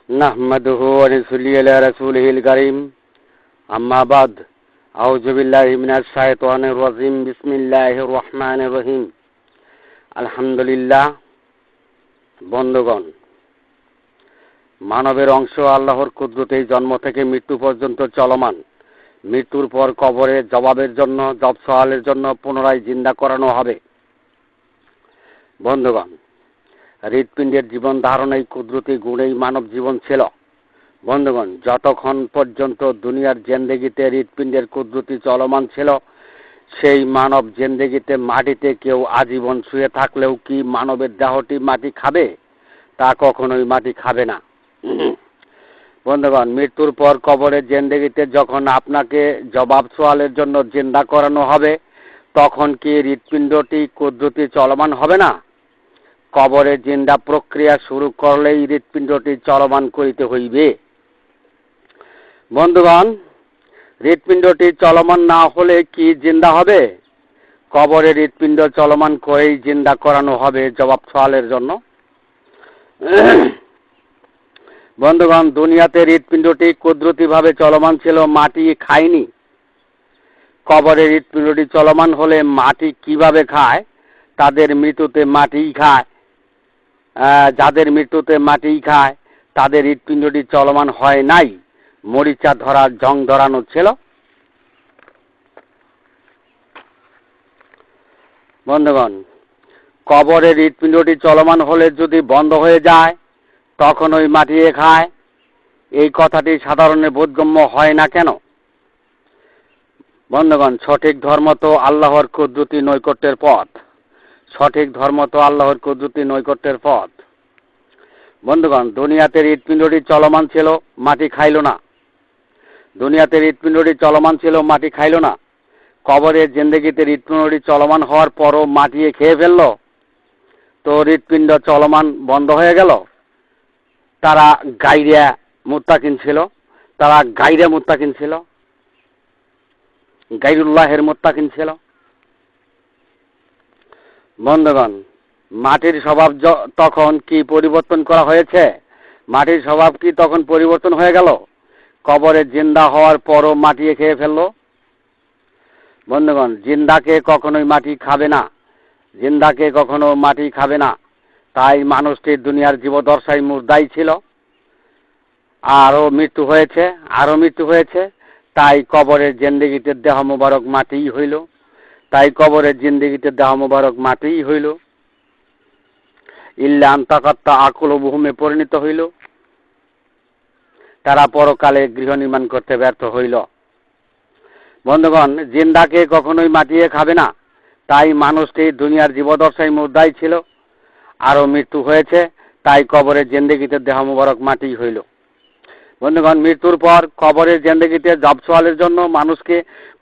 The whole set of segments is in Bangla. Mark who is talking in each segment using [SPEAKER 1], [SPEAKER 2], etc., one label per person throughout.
[SPEAKER 1] نحمده ونصلي على رسوله الكريم أما بعد أعوذ بالله من الشيطان الرجيم بسم الله الرحمن الرحيم আলহামদুলিল্লাহ। বন্ধুগণ, মানবের অংশ আল্লাহর কুদরতেই জন্ম থেকে মৃত্যু পর্যন্ত চলমান। মৃত্যুর পর কবরে জবাবের জন্য, জব সওয়ালের জন্য পুনরায় জিন্দা করানো হবে। বন্ধুগণ, হৃৎপিণ্ডের জীবন ধারণেই কুদরতি গুণেই মানব জীবন ছিল। বন্ধুগণ, যতক্ষণ পর্যন্ত দুনিয়ার জিন্দেগিতে হৃৎপিণ্ডের কুদরতি চলমান ছিল, সেই মানব জিন্দেগিতে মাটিতে কেউ আজীবন শুয়ে থাকলেও কি মানবের দেহটি মাটি খাবে? তা কখনোই মাটি খাবে না। বন্ধুগণ, মৃত্যুর পর কবরের জিন্দেগিতে যখন আপনাকে জবাব সওয়ালের জন্য জিন্দা করানো হবে, তখন কি হৃৎপিণ্ডটি কুদরতি চলমান হবে না? কবরে জিন্দা প্রক্রিয়া শুরু করলেই হৃৎপিণ্ডটি চলমান করিতে হইবে। বন্ধুগণ, হৃৎপিণ্ডটি চলমান না হলে কি জিন্দা হবে? কবরে হৃৎপিণ্ড চলমান করেই জিন্দা করানো হবে জবাব সওয়ালের জন্য। বন্ধুগণ, দুনিয়াতে হৃৎপিণ্ডটি কুদরতিভাবে চলমান ছিল, মাটি খায়নি। কবরে হৃৎপিণ্ডটি চলমান হলে মাটি কিভাবে খায়? তাদের মৃত্যুতে মাটিই খায়। যাদের মৃত্যুতে মাটিই খায় তাদের হৃৎপিণ্ডটি চলমান হয় নাই, মরিচা ধরা জং ধরানো ছিল। বন্ধুগণ, কবরের হৃৎপিণ্ডটি চলমান হলে যদি বন্ধ হয়ে যায়, তখন ওই মাটিয়ে খায়। এই কথাটি সাধারণের বোধগম্য হয় না কেন? বন্ধুগণ, সঠিক ধর্ম তো আল্লাহর কুদরতি নৈকট্যের পথ। সঠিক ধর্ম তো আল্লাহর কুদরতি নৈকট্যের পথ। বন্ধুগণ, দুনিয়াতে হৃৎপিণ্ডটি চলমান ছিল, মাটি খাইল না। দুনিয়াতে হৃৎপিণ্ডটি চলমান ছিল, মাটি খাইল না। কবরের জিন্দেগিতে হৃৎপিণ্ডটি চলমান হওয়ার পরও মাটিয়ে খেয়ে ফেলল, তো হৃৎপিণ্ড চলমান বন্ধ হয়ে গেল। তারা গাইরা মুত্তাকিন ছিল, তারা গাইরা মুত্তাকিন ছিল, গাইরুল্লাহের মুত্তাকিন ছিল। বন্ধুগণ, মাটির স্বভাব তখন কি পরিবর্তন করা হয়েছে? মাটির স্বভাব কি তখন পরিবর্তন হয়ে গেল? কবরে জিন্দা হওয়ার পরও মাটিয়ে খেয়ে ফেলল। বন্ধুগণ, জিন্দাকে কখনোই মাটি খাবে না, জিন্দাকে কখনো মাটি খাবে না। তাই মানুষটি দুনিয়ার জীবদ্দশায় মুর্দাই ছিল, আরও মৃত্যু হয়েছে, আরও মৃত্যু হয়েছে। তাই কবরের জিন্দেগিতে দেহ মোবারক মাটিই হইল। তাই কবরের জিন্দেগিতে দেহ মোবারক মাটিই হইল। ইল্লা আন্তাকাত্তা আকুল ভূমে পরিণত হইল। তারা পরকালে গৃহ নির্মাণ করতে ব্যর্থ হইল। বন্ধুগণ, জিন্দাকে কখনোই মাটিয়ে খাবে না। তাই মানুষটি দুনিয়ার জীবদ্দশায় মুর্দাই ছিল, আরও মৃত্যু হয়েছে। তাই কবরের জিন্দেগিতে দেহ মোবারক মাটিই হইল। বন্ধুগণ, মৃত্যুর পর কবরের জিন্দেগিতে জব সওয়ালের জন্য মানুষকে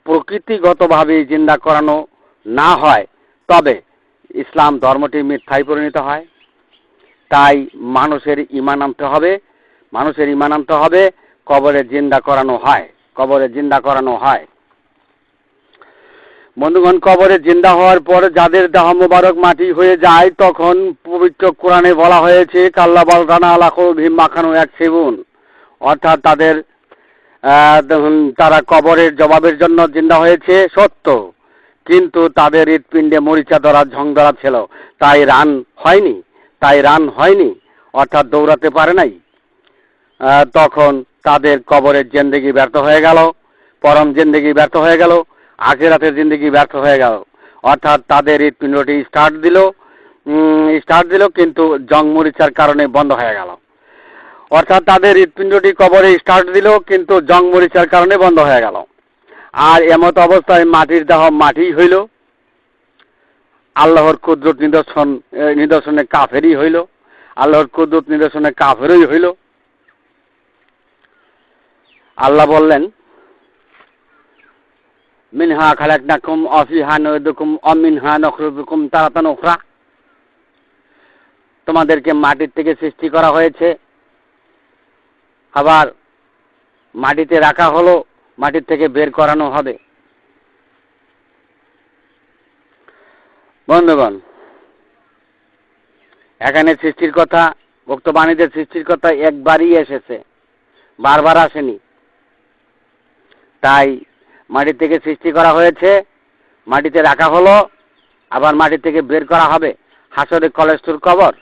[SPEAKER 1] প্রকৃতিগতভাবে জিন্দা করানো না হয়, তবে ইসলাম ধর্মটি মিথ্যায় পরিণত হয়। তাই মানুষের ঈমান আনতে হবে, মানুষের ঈমান আনতে হবে। কবরে জিন্দা করানো হয়, কবরে জিন্দা করানো হয়। বন্ধুগণ, কবরে জিন্দা হওয়ার পর যাদের দেহ মোবারক মাটি হয়ে যায়, তখন পবিত্র কোরআনে বলা হয়েছে কাল্লা বালদানা আলাকো ভীম মাখানো এক সেবুন, অর্থাৎ তারা কবরের জবাবের জন্য জিন্দা হয়েছে সত্য, কিন্তু তাদের হৃৎপিণ্ডে মরিচা ধরা ঝং ধরা ছিল। তাই রান হয়নি, তাই রান হয়নি, অর্থাৎ দৌড়াতে পারে নাই। তখন তাদের কবরের জিন্দেগি ব্যর্থ হয়ে গেল, পরম জিন্দেগি ব্যর্থ হয়ে গেল, আখিরাতের জিন্দেগি ব্যর্থ হয়ে গেল। অর্থাৎ তাদের হৃৎপিণ্ডটি স্টার্ট দিল কিন্তু জং মরিচার কারণে বন্ধ হয়ে গেল। অর্থাৎ তাদের হৃৎপিণ্ডটি কবরে স্টার্ট দিল, কিন্তু জং মরিচার কারণে বন্ধ হয়ে গেল। আর এমত অবস্থায় মাটির দেহ মাটি হইল, আল্লাহর কুদরত নিদর্শনে কাফেরই হইল, আল্লাহর কুদরত নিদর্শনে কাফেরই হইল। আল্লাহ বললেন, মিনহা খালাকনাকুম ওয়া ফিহা নুঈদুকুম ওয়া মিনহা নুখরিজুকুম তারাতান উখরা। তোমাদেরকে মাটির থেকে সৃষ্টি করা হয়েছে, আবার মাটিতে রাখা হলো, মাটির থেকে বের করানো হবে। বন্ধুগণ, এখানে সৃষ্টির কথা উক্ত প্রাণীদের সৃষ্টিকর্তা একবারই এসেছে, বারবার আসেনি। তাই মাটি থেকে সৃষ্টি করা হয়েছে, মাটিতে রাখা হলো, আবার মাটি থেকে বের করা হবে। হাসরে কলেস্টোর কবর।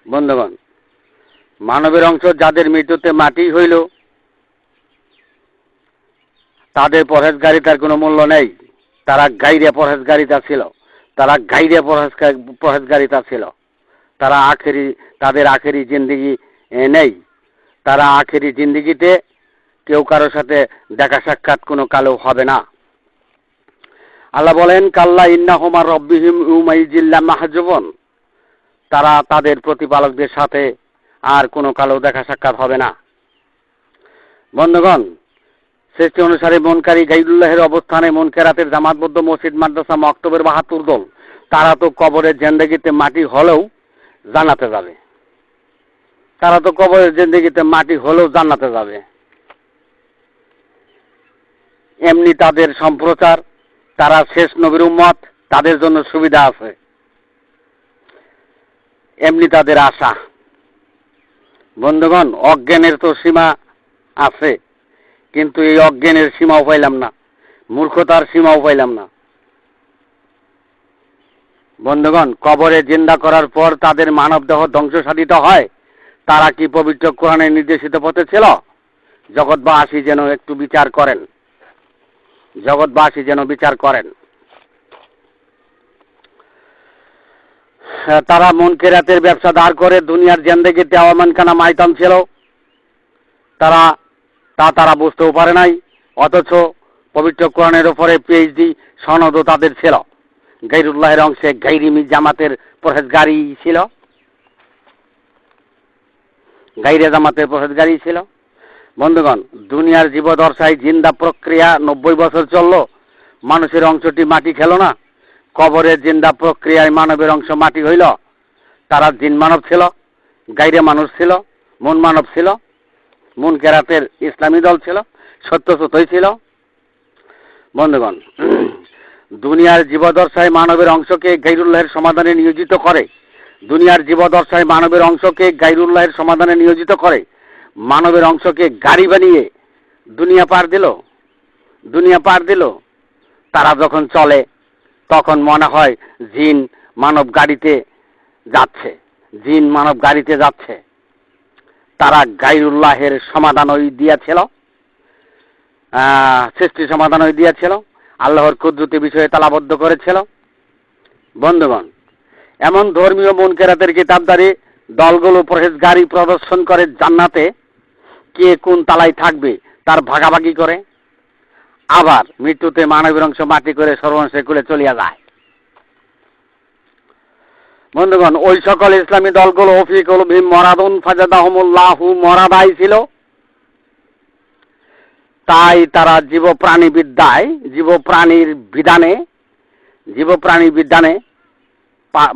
[SPEAKER 1] বন্ধুগণ, মানবের অংশ যাদের মৃত্যুতে মাটি হইল, তাদের পরহেজগারিতার কোনো মূল্য নেই। তারা গাইরে পরহেজগারিতা ছিল, তারা গাইরে পরহেজগারিতা ছিল। তাদের আখেরি জিন্দিগি নেই। তারা আখেরি জিন্দিগিতে কেউ কারোর সাথে দেখা সাক্ষাৎ কোনো কালো হবে না। আল্লাহ বলেন, কাল্লা ইন্নাহুম আর রব্বিহিম ইউমাইজিল্লা মাহজুবন। তারা তাদের প্রতিপালকদের সাথে আর কোনো কালো দেখা সাক্ষাৎ হবে না। বন্ধুগণ, সৃষ্টি অনুসারে মনকারী গাইরুল্লাহের অবস্থানে মুনকেরাতের জামাতবদ্ধ মসজিদ মাদ্রাসা মক্তবের ৭২ দল, তারা তো কবরের জিন্দেগিতে মাটি হলেও জান্নাতে যাবে। তারা তো কবরের জিন্দেগিতে মাটি হলেও জান্নাতে যাবে। এমনি তাদের সম্প্রচার, তারা শেষ নবীর উম্মত, তাদের জন্য সুবিধা আছে। এমনি তাদের আশা। বন্ধুগণ, অজ্ঞানের তো সীমা আছে, কিন্তু এই অজ্ঞানের সীমাও পাইলাম না, মূর্খতার সীমাও পাইলাম না। বন্ধুগণ, কবরে জিন্দা করার পর তাদের মানব দেহ ধ্বংস সাধিত হয়। তারা কি পবিত্র কোরআনের নির্দেশিত পথে ছিল? জগৎবাসী যেন একটু বিচার করেন, জগৎবাসী যেন বিচার করেন। তারা মুনকেরাতের ব্যবসা দাঁড় করে দুনিয়ার জিন্দেগিতে আওয়ামানখানা মাইতাম ছিল, তারা বুঝতেও পারে নাই। অথচ পবিত্র কোরআনের ওপরে পিএইচডি সনদও তাদের ছিল। গাইরুল্লাহের অংশে গাইরিমি জামাতের পরহেজগারি ছিল, গাইরে জামাতের পরহেজগারি ছিল। বন্ধুগণ, দুনিয়ার জীবদশায় জিন্দা প্রক্রিয়া ৯০ বছর চলল, মানুষের অংশটি মাটি খেল না। কবরের জিন্দা প্রক্রিয়ায় মানবের অংশ মাটি হইল। তারা জিন মানব ছিল, গাইরে মানুষ ছিল, মন মানব ছিল, মুনকেরাতের ইসলামী দল ছিল, সত্যসতই ছিল। বন্ধুগণ, দুনিয়ার জীবদশায় মানবের অংশকে গাইরুল্লাহের সমাধানে নিয়োজিত করে। দুনিয়ার জীবদশায় মানবের অংশকে গাইরুল্লাহের সমাধানে নিয়োজিত করে। মানবের অংশকে গাড়ি বানিয়ে দুনিয়া পার দিল। তারা যখন চলে তখন মনে হয় জিন মানব গাড়িতে যাচ্ছে। তারা গাইরুল্লাহের সমাধান ওই দিয়েছিল, সৃষ্টি সমাধান ওই দিয়েছিল, আল্লাহর কুদরতি বিষয়ে তালাবদ্ধ করেছিল। বন্ধুগণ, এমন ধর্মীয় মুনকেরাতের কিতাবদারি দলগুলো পরহেজগারি প্রদর্শন করে জান্নাতে কে কোন তালায় থাকবে তার ভাগাভাগি করে, আবার মৃত্যুতে মানবের অংশ মাটি করে সর্বনাশে কুলে চলিয়া যায়। বন্ধুগণ, ওই সকল ইসলামী দলগুলো অফিকুল ভীম মরাদুন ফাজাদাহুমুল্লাহু মরাদাই ছিল। তাই তারা জীবপ্রাণী বিধানে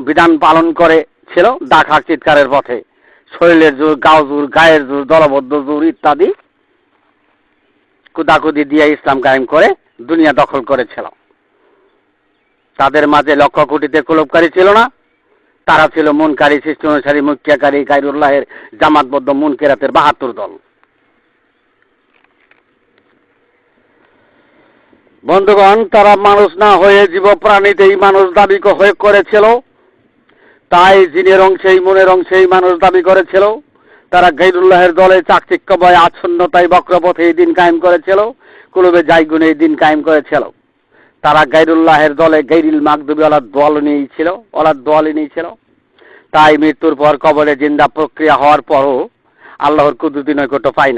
[SPEAKER 1] বিধান পালন করেছিল ডাক চিৎকারের পথে। শরীরের জোর, গাও জোর, গায়ের জোর, দলবদ্ধ জোর ইত্যাদি কুদাকুদি দিয়ে ইসলাম কায়েম করে দুনিয়া দখল করেছিল। তাদের মাঝে লক্ষ কোটিতে কুলুপকারী ছিল না। তারা ছিল মুনকারী, সৃষ্টি অনুসারী, মুক্তিয়াকারী গাইরুল্লাহের জামাতবদ্ধ মুনকেরাতের ৭২ দল। বন্ধুগণ, তারা মানুষ না হয়ে জীবপ্রাণীতেই মানুষ দাবি করেছিল। তাই জিনের অংশেই মনের অংশেই মানুষ দাবি করেছিল। তারা গাইরুল্লাহের দলে চাকচিক্যময় আচ্ছন্নতায় বক্রপথে এই দিন কায়েম করেছিল, কুলুবে জায়গুনে এই দিন কায়েম করেছিল। তারা গাইরুল্লাহের দলে গাইরিল মাগদুবি ওলাদ দোয়ালি নিয়েছিল। তাই মৃত্যুর পর কবরে জিন্দা প্রক্রিয়া হওয়ার পরও আল্লাহর কুদরতি নৈকট্য পায়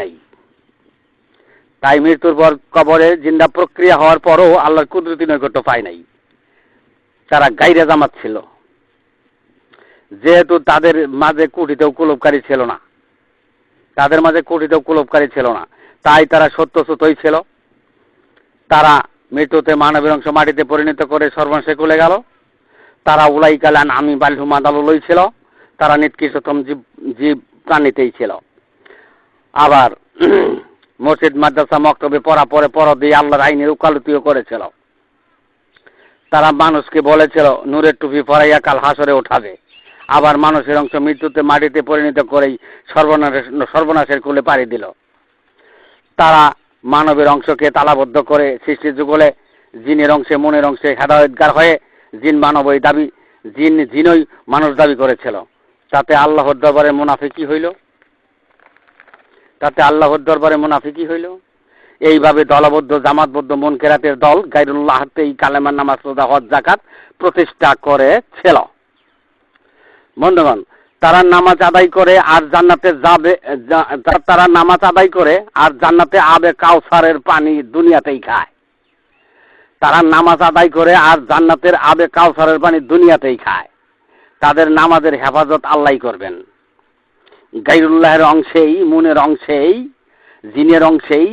[SPEAKER 1] নাই। তারা গাইরে জামাত ছিল, যেহেতু তাদের মাঝে কুটিতেও কুলুপকারী ছিল না, তাই তারা সত্যসতই ছিল। তারা মৃত্যুতে মানবের অংশ মাটিতে পরিণত করে সর্বনাশে কুলে গেল। তারা উলাইকালান আমি বাল্হুমা দালুলই ছিল। তারা নিকৃষ্টতম জীব প্রাণীতেই ছিল। আবার মসজিদ মাদ্রাসা মক্তবে পড়া পরে দিয়ে আল্লাহর আইনের উকালতিও করেছিল। তারা মানুষকে বলেছিল নূরের টুপি পরাইয়া কাল হাসরে ওঠাবে, আবার মানুষের অংশ মৃত্যুতে মাটিতে পরিণত করেই সর্বনাশের কুলে পাড়ি দিল। তারা মানবের অংশকে তালাবদ্ধ করে সৃষ্টি যুগলে জিনের অংশে মনের অংশে হেদায়েতগার হয়ে জিন মানবই দাবি জিনই মানুষ দাবি করেছিল। তাতে আল্লাহর দরবারে মুনাফিকি হইল। এইভাবে দলবদ্ধ জামাতবদ্ধ মুনকেরাতের দল গায়রুল্লাহতেই কালেমা নামাজ রোজা হজ জাকাত প্রতিষ্ঠা করেছিল। বন্ধুগণ, তারা নামাজ আদায় করে আর জান্নাতে যাবে, তারা নামাজ আদায় করে আর জান্নাতে আবে কাউসারের পানি দুনিয়াতেই খায়। তারা নামাজ আদায় করে আর জান্নাতের আবে কাউসারের পানি দুনিয়াতেই খায়। তাদের নামাজের হেফাজত আল্লাহ করবেন। গায়রুল্লাহের অংশেই, মুনের অংশেই, জিনের অংশেই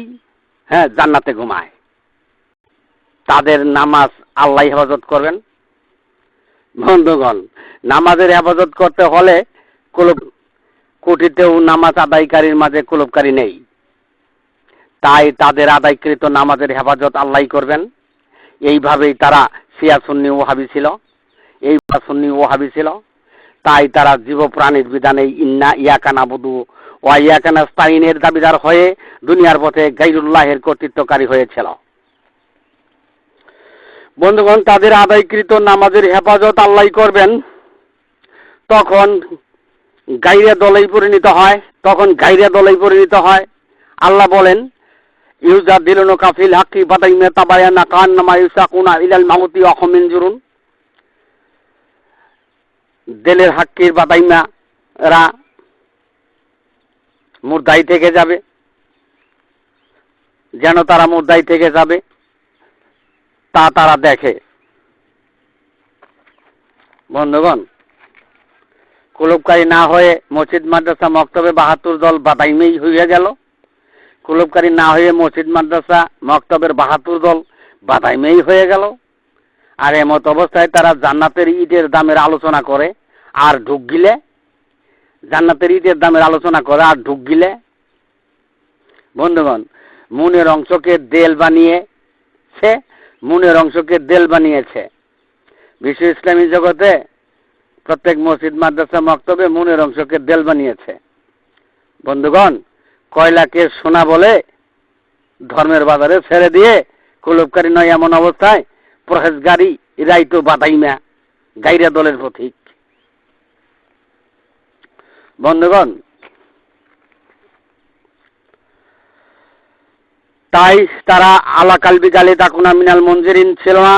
[SPEAKER 1] জান্নাতে ঘুমায়। তাদের নামাজ আল্লাহ হেফাজত করবেন। বন্ধুগণ, নামাজের হেফাজত করতে হলে কোটিতেও নামাজ আদায়কারীর মাঝে কুলুপকারী নেই। তাই তাদের আদায়কৃত নামাজের হেফাজত আল্লাহ করবেন। এইভাবেই তারা শিয়া সুন্নি ওয়াহাবি ছিল। তাই তারা জীব প্রাণীর বিধানে ইন্না ইয়াকা নাবুদু ওয়া ইয়াকা নাস্তাইনের দাবিদার হয়ে দুনিয়ার পথে গায়রুল্লাহের কর্তৃত্বকারী হয়েছিল। বন্ধুগণ, তাদের আদায়কৃত নামাজের হেফাজত আল্লাহ করবেন। তখন গায়রে দলেই পরিণত হয়। আল্লাহ বলেন, ইউজাদিলুনা ফিল হাক্কি বাদাইমা তাবায়ানা কান্নামা ইউসাকুনা ইলাল মাউতি ওয়া হুম মিনজুরুন। দিলের হাক্কির বাদাইমারা মুর্দাই থেকে যাবে, যেন তারা মুর্দাই থেকে যাবে তা তারা দেখে। বন্ধুগণ, কুলুপকারী না হয়ে মসজিদ মাদ্রাসা মক্তবে ৭২ দল বাদাইমেই হইয়া গেল। কুলুপকারী না হয়ে মসজিদ মাদ্রাসা মক্তবের ৭২ দল বাদাইমেই হয়ে গেল। আর এমত অবস্থায় তারা জান্নাতের ইটের দামের আলোচনা করে আর ঢুক গিলে, বন্ধুগণ, মুনের অংশকে দেল বানিয়েছে। বিশ্ব ইসলামী জগতে প্রত্যেক মসজিদ মাদ্রাসা মক্তবে মুনের অংশকে দেল বানিয়েছে। বন্ধুগণ, কয়লাকে সোনা বলে ধর্মের বাজারে ছেড়ে দিয়ে কুলুপকারী নয় এমন অবস্থায় পরহেজগারি রাইতো বাদাইমা গায়রা দলের প্রতীক। বন্ধুগণ, তাই তারা আলা কালবি গালি তাকুনা মিনাল মঞ্জিরিন ছিল না,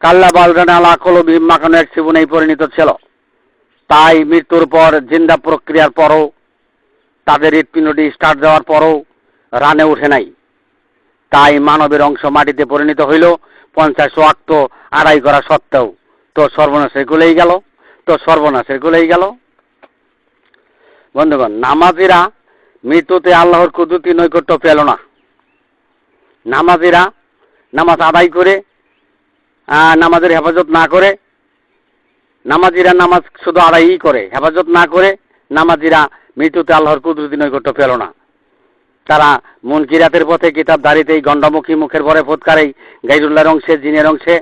[SPEAKER 1] কাল্লা বালরান আলা কলবি মাখানো এক জীবনেই পরিণত ছিল। তাই মৃত্যুর পর জিন্দা প্রক্রিয়ার পরও, তাদের হৃৎপিণ্ডটি স্টার্ট দেওয়ার পরও রানে উঠে নাই। তাই মানবের অংশ মাটিতে পরিণত হইল ৫০ ওয়াক্ত আদায় করা সত্ত্বেও। তো সর্বনাশের কুলেই গেল। বন্ধুগণ, নামাজিরা মৃত্যুতে আল্লাহর কুদরতি নৈকট্য পেল না। নামাজিরা নামাজ আদায় করে নামাজের হেফাজত না করে, নামাজিরা নামাজ শুধু আদায়ই করে, হেফাজত না করে নামাজিরা মৃত্যুতে আল্লাহর কুদরতি নৈকট্য পেল না। তারা মুনকিরাতের পথে কিতাবধারীতেই গণ্ডমুখী মুখের পরে ফোৎকারেই গায়রুল্লাহর অংশে, জিনের অংশে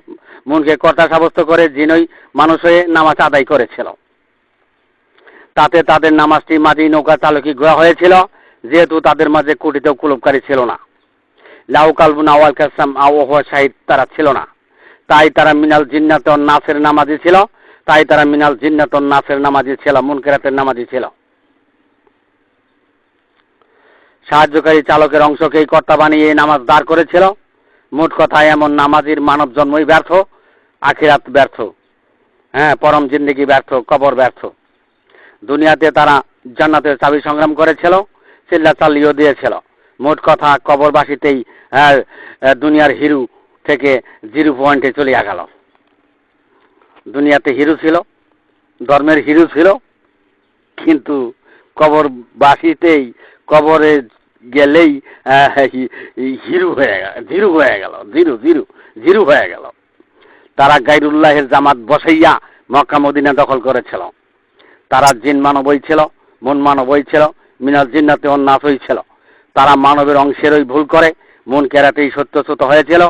[SPEAKER 1] মুনকে কর্তা সাব্যস্ত করে জিনই মানুষ হয়ে নামাজ আদায় করেছিল। তাতে তাদের নামাজটি মাঝি নৌকা চালকি গোয়া হয়েছিল, যেহেতু তাদের মাঝে কোটিতেও কুলুপকারী ছিল না। লাউ কালবুন আওয়াল কাসাম আওয়া শাহিদ তারা ছিল না। তাই তারা মিনাল জিন্নাতুন নাসের নামাজি ছিল, মুনকিরাতের নামাজি ছিল। সাহায্যকারী চালকের অংশকেই কর্তা বানিয়ে নামাজ দাঁড় করেছিল। মোট কথায় এমন নামাজির মানব জন্মই ব্যর্থ, আখিরাত ব্যর্থ, পরম জিন্দেগি ব্যর্থ, কবর ব্যর্থ। দুনিয়াতে তারা জান্নাতের চাবি সংগ্রাম করেছিল, চিল্লা চালিয়েও দিয়েছিল। মোট কথা কবরবাসীতেই দুনিয়ার হিরো থেকে 0 পয়েন্টে চলে গেল। দুনিয়াতে হিরো ছিল, ধর্মের হিরো ছিল, কিন্তু কবরবাসীতেই কবরে গেলেই জিরো হয়ে গেল। তারা গায়রুল্লাহের জামাত বসাইয়া মক্কা মদিনা দখল করেছিল। তারা জিন মানবই ছিল, মন মানবই ছিল, মিনাল জিন্নাতে নাসই ছিল। তারা মানবের অংশেরই ভুল করে মন কেরাতেই সত্যচ্যুত হয়েছিল।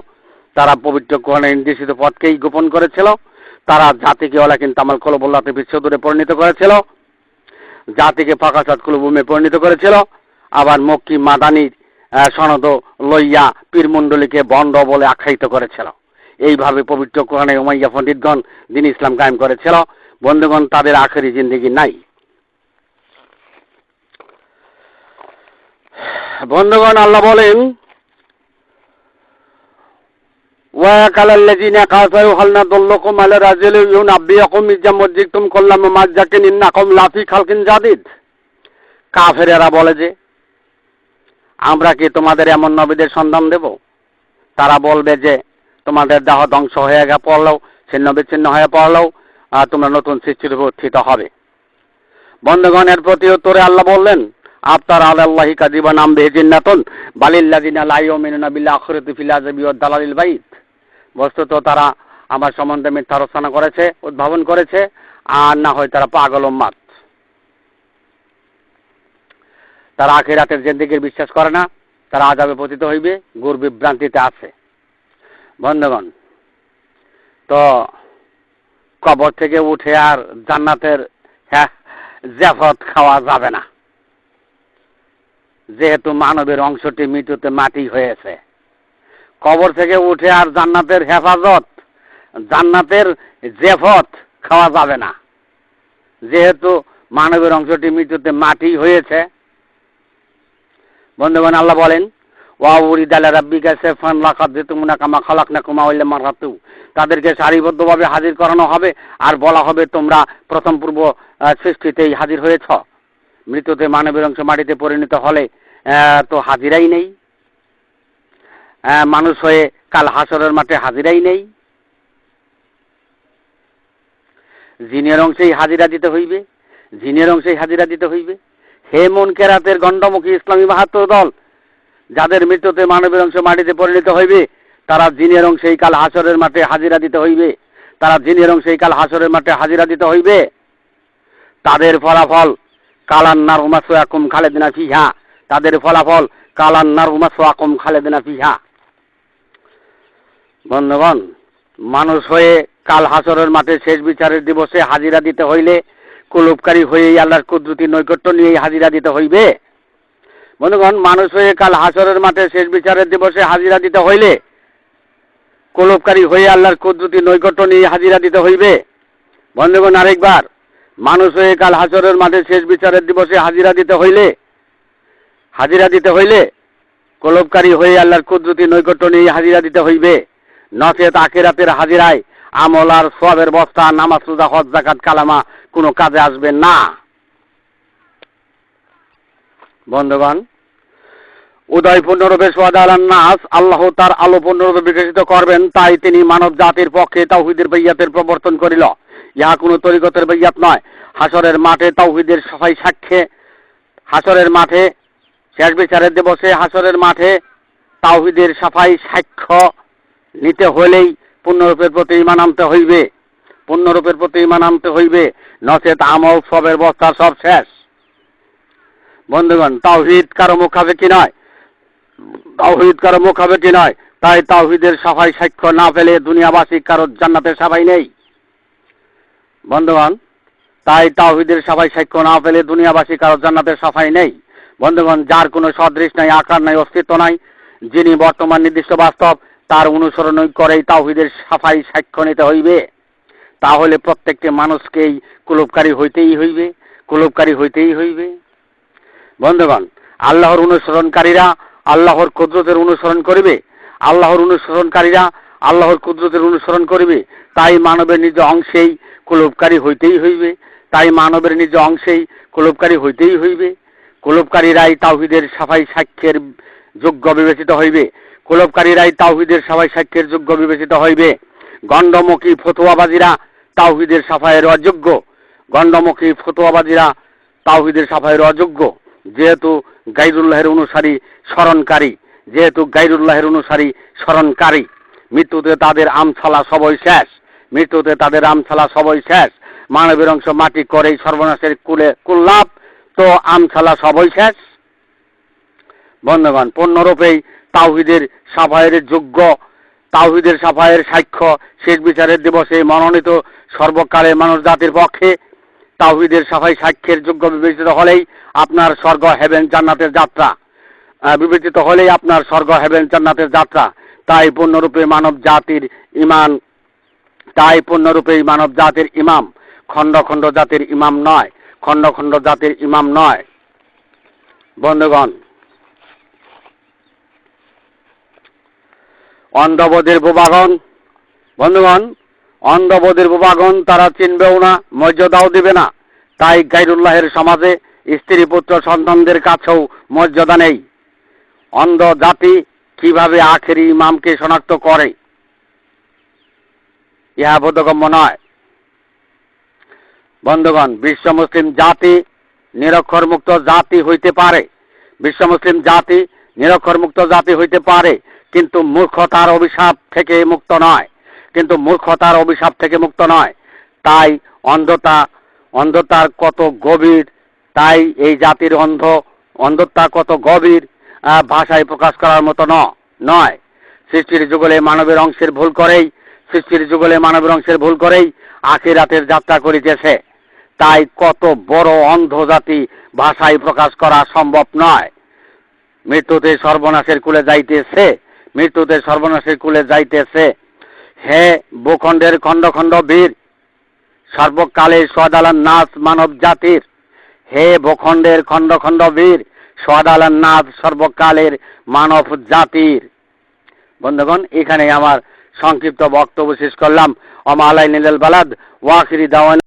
[SPEAKER 1] তারা পবিত্র কোরআনের নির্দেশিত পথকেই গোপন করেছিল। তারা জাতিকে ওয়ালাকিন তামাল কলবুল্লাহতে বিশ্বদূরে পরিণত করেছিল, জাতিকে ফাঁকাসাত কুলুবুমে পরিণত করেছিল। আবার মক্কি মাদানির সনদ লইয়া পীরমণ্ডলীকে বন্ড বলে আখ্যায়িত করেছিল। এইভাবে পবিত্র কোরআনে উমাইয়া পণ্ডিতগণ দ্বীন ইসলাম কায়েম করেছিল। বন্ধুগণ, তাদের আখেরি জিন্দেগি নাই। বন্ধুগণ, আল্লাহ বলেন, ওয়াকালাল্লাযিনা কাফারু হাল নাদুল্লুকুম আলা রাজুলিন ইউনাব্বিউকুম ইযা মুযিকতুম কুল্লামা মাযযাকিন ইন্নাকুম লাফি খালকিন জাদিদ। কাফেরেরা বলে যে, আমরা কি তোমাদের এমন নবীদের সন্ধান দেব? তারা বলবে যে, তোমাদের দেহ ধ্বংস হয়ে পড়লেও, ছিন্ন বিচ্ছিন্ন হয়ে পড়লেও তোমরা নতুন সৃষ্টির উপর উত্থিত হবে। বন্ধুগণের প্রতি উত্তরে আল্লাহ বললেন, আফতার আলাল্লাহি কাযিবান আম বিহি জিন্নাতুন বালিল্লাযিনা লা ইউমিনুনা বিল আখিরাতি ফিল আযাবি ওয়াদ দালালিল বাইত। বস্তুত তারা আমার সম্বন্ধে মিথ্যা রচনা করেছে, উদ্ভাবন করেছে, আর না হয় তারা পাগল উম্মাত। তারা আখিরাতের জিন্দেগির বিশ্বাস করে না, তারা আযাবে পতিত হইবে, ঘোর বিভ্রান্তিতে আছে। বন্ধুগণ, তো কবর থেকে উঠে আর জান্নাতের জাফত খাওয়া যাবে না, যেহেতু মানবের অংশটি মৃত্যুতে মাটি হয়েছে। কবর থেকে উঠে আর জান্নাতের হেফাজত, জান্নাতের জেফত খাওয়া যাবে না, যেহেতু মানবের অংশটি মৃত্যুতে মাটি হয়েছে। বন্ধুগণ, আল্লাহ বলেন, তাদেরকে সারিবদ্ধভাবে হাজির করানো হবে আর বলা হবে, তোমরা প্রথম পূর্ব সৃষ্টিতেই হাজির হয়েছ। মৃত্যুতে মানবের অংশ মাটিতে পরিণত হলে তো হাজিরাই নেই, মানুষ হয়ে কাল হাসরের মাঠে হাজিরাই নেই। জিনের অংশেই হাজিরা দিতে হইবে, জিনের অংশেই হাজিরা দিতে হইবে। হে মুনকেরাতের গণ্ডমুখী ইসলামী বাহাত্তর দল, যাদের মৃত্যুতে মানবের অংশ মাটিতে পরিণত হইবে, তারা জিনের অংশেই কাল হাসরের মাঠে হাজিরা দিতে হইবে, তারা জিনের অংশেই কাল হাসরের মাঠে হাজিরা দিতে হইবে। তাদের ফলাফল কালান্নার মাসওয়াকুম খালিদিনা ফিহা, তাদের ফলাফল কালান্নার মাসওয়াকুম খালিদিনা ফিহা। বন্ধুগণ, মানুষ হয়ে কাল হাসরের মাঠে শেষ বিচারের দিবসে হাজিরা দিতে হইলে কুলুপকারী হয়েই আল্লাহর কুদরতি নৈকট্য নিয়েই হাজিরা দিতে হইবে। বন্ধুগণ, মানুষ হয়ে কাল হাসরের মাঠে শেষ বিচারের দিবসে হাজিরা দিতে হইলে কুলুপকারী হয়ে আল্লাহর কুদরতি নৈকট্য নিয়ে হাজিরা দিতে হইবে। বন্ধুগণ, আরেকবার, মানুষ হয়ে কাল হাসরের মাঠে শেষ বিচারের দিবসে হাজিরা দিতে হইলে কুলুপকারী হয়ে আল্লাহর কুদরতি নৈকট্য নিয়ে হাজিরা দিতে হইবে। নচেত আখিরাতের হাজিরায় আমল আর সওয়াবের বস্তা, নামাজ রোজা হজ যাকাত কালামা কোনো কাজে আসবে না। বন্ধুগণ, উদয় পূর্ণরূপে সোয়াদালান নাস, আল্লাহ তার আলো পূর্ণরূপে বিকশিত করবেন, তাই তিনি মানব জাতির পক্ষে তাওহীদের বাইয়াতের প্রবর্তন করিল। ইহা কোনো তরিকতের বাইয়াত নয়। হাসরের মাঠে তাওহীদের সফাই সাক্ষ্যে, হাসরের মাঠে শেষ বিচারের দিবসে হাসরের মাঠে তাওহীদের সাফাই সাক্ষ্য নিতে হলেই পূর্ণরূপের প্রতি ঈমান আনতে হইবে, পূর্ণরূপের প্রতি ঈমান আনতে হইবে, নচেত আমল সবের বস্তা সব শেষ। বন্ধুগণ, তাওহীদ কারো মুখাপেক্ষী নয়, তাওহীদ কারো মুখাপেক্ষী নয়, তাই তাওহীদের সাফাই সাক্ষ্য না পেলে দুনিয়াবাসী কারো জান্নাতের সাফাই নেই। বন্ধুগণ, তাই তাওহীদের সাফাই সাক্ষ্য না পেলে দুনিয়াবাসী কারো জান্নাতের সাফাই নেই। বন্ধুগণ, যার কোনো সদৃশ নাই, আকার নাই, অস্তিত্ব নাই, যিনি বর্তমান নির্দিষ্ট বাস্তব, তার অনুসরণ করেই তাওহীদের সাফাই সাক্ষ্য নিতে হইবে। তাহলে প্রত্যেকটি মানুষকেই কুলুপকারী হইতেই হইবে, কুলুপকারী হইতেই হইবে। বন্ধুগণ, আল্লাহর অনুসরণকারীরা আল্লাহর কুদরতের অনুসরণ করিবে, আল্লাহর অনুসরণকারীরা আল্লাহর কুদরতের অনুসরণ করিবে। তাই মানবের নিজ অংশেই কুলুপকারী হইতেই হইবে, তাই মানবের নিজ অংশেই কুলুপকারী হইতেই হইবে। কুলুপকারীরাই তাওহীদের সাফাই সাক্ষ্যের যোগ্য বিবেচিত হইবে, কুলুপকারীরাই তাওহীদের সাফাই সাক্ষ্যের যোগ্য বিবেচিত হইবে। গণ্ডমুখী ফতোয়াবাজিরা তাওহীদের সাফাইয়ের অযোগ্য, গণ্ডমুখী ফতোয়াবাজিরা তাওহীদের সাফাইয়ের অযোগ্য। যেহেতু গায়রুল্লাহের অনুসারী স্মরণকারী, যেহেতু গায়রুল্লাহের অনুসারী স্মরণকারী, মৃত্যুতে তাদের আমছালা সবই শেষ, মৃত্যুতে তাদের আমছালা সবই শেষ। মানবের অংশ মাটি করেই সর্বনাশের কুল্লাপ, তো আমছালা সবই শেষ। বন্ধুগণ, পূর্ণরূপেই তাওহীদের সাফাইয়ের যোগ্য তাওহীদের সাফায়ের সাক্ষ্য শেষ বিচারের দিবসে মনোনীত সর্বকালের মানুষ জাতির পক্ষে তাওহীদের সাফাই সাক্ষ্যের যোগ্য বিবেচিত হলেই আপনার স্বর্গ হেভেন জান্নাতের যাত্রা বিবেচিত হলেই আপনার স্বর্গ হেভেন জান্নাতের যাত্রা। তাই পূর্ণরূপে মানব জাতির ইমাম, খণ্ড খণ্ড জাতির ইমাম নয়, খণ্ড খণ্ড জাতির ইমাম নয়। বন্ধুগণ, অন্ধবদের বোবাগণ তারা চিনবেও না, মর্যাদাও দিবে না। তাই গায়রুল্লাহের সমাজে স্ত্রী পুত্র সন্তানদের কাছেও মর্যাদা নেই। অন্ধ জাতি কিভাবে আখেরি ইমামকে শনাক্ত করে, ইহা বোধগম্য নয়। বন্ধুগণ, বিশ্ব মুসলিম জাতি নিরক্ষরমুক্ত জাতি হইতে পারে, কিন্তু মূর্খতার অভিশাপ থেকে মুক্ত নয়। তাই অন্ধতার কত গভীর, তাই এই জাতির অন্ধতা কত গভীর ভাষায় প্রকাশ করার মতো নয়। সৃষ্টির যুগলে মানবের অংশের ভুল করেই আখিরাতের যাত্রা করিতেছে। তাই কত বড় অন্ধ জাতি ভাষায় প্রকাশ করা সম্ভব নয়। মৃত্যুতে সর্বনাশের কুলে যাইতেছে। হে ভূখণ্ডের খণ্ড খণ্ড বীর, সর্বকালে সদালান নাচ মানব জাতির। হে ভূখণ্ডের খণ্ড খণ্ড বীর, সদালান নাচ সর্বকালের মানব জাতির। বন্ধুগণ, এখানে আমার সংক্ষিপ্ত বক্তব্য শেষ করলাম। ওমা আলাইনা ইল্লাল বালাগ ওয়া আখিরি দাওয়ানা।